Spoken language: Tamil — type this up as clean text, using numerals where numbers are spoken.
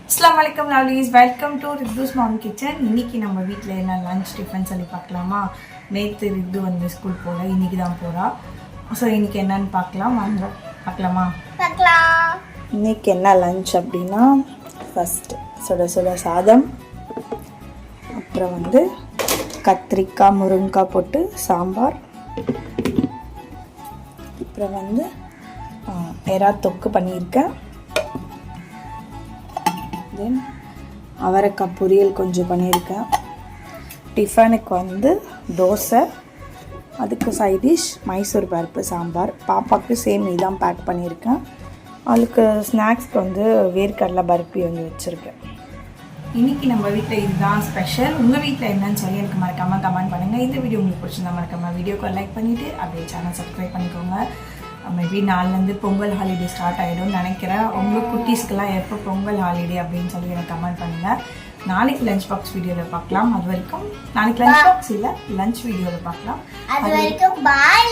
अस्सलाम वालेकुम lovelies welcome to Riddhu's mom kitchen இன்னைக்கு நம்ம வீட்ல என்ன லஞ்ச் டிஃபன் சொல்லி பார்க்கலாமா நேத்து ரித்து வந்து ஸ்கூல் போல இன்னைக்கு தான் போறா சோ இன்னைக்கு என்னன்னு பார்க்கலாம் வாங்க பார்க்கலாமா இன்னைக்கு என்ன லஞ்ச் அப்படினா ஃபர்ஸ்ட் சுட சுட சாதம் அப்புறம் வந்து கத்திரிக்காய் முருங்கைக்காய் போட்டு சாம்பார் அப்புறம் வந்து எறா தொக்கு பண்ணியிருக்கேன் அவரைக்காய் பொரியல் கொஞ்சம் பண்ணியிருக்கேன் டிஃபனுக்கு வந்து தோசை அதுக்கு சைட் டிஷ் மைசூர் பருப்பு சாம்பார் பாப்பாவுக்கு சேம் இதான் பேக் பண்ணியிருக்கேன் அவளுக்கு ஸ்நாக்ஸ்க்கு வந்து வேர்க்கடலை பருப்பி வந்து வச்சுருக்கேன் இன்றைக்கி நம்ம வீட்டில் இதுதான் ஸ்பெஷல் உங்கள் வீட்டில் என்னன்னு சொல்லி எனக்கு மறக்காமல் கமெண்ட் பண்ணுங்கள் இந்த வீடியோ உங்களுக்கு பிடிச்சிருந்தா மறக்காமல் வீடியோக்கு லைக் பண்ணிவிட்டு அப்படியே சேனல் சப்ஸ்கிரைப் பண்ணிக்கோங்க மேபி நாளிலேருந்து பொங்கல் ஹாலிடே ஸ்டார்ட் ஆகிடும்னு நினைக்கிறேன் உங்களுக்கு குட்டீஸ்க்கெல்லாம் எப்போ பொங்கல் ஹாலிடே அப்படின்னு சொல்லி எனக்கு கமெண்ட் பண்ணுங்கள் நாளைக்கு லஞ்ச் பாக்ஸ் வீடியோவில் பார்க்கலாம் அது வரைக்கும் நாளைக்கு லஞ்ச் பாக்ஸ் இல்லை லஞ்ச் வீடியோவில் பார்க்கலாம் அது வரைக்கும் பாய்.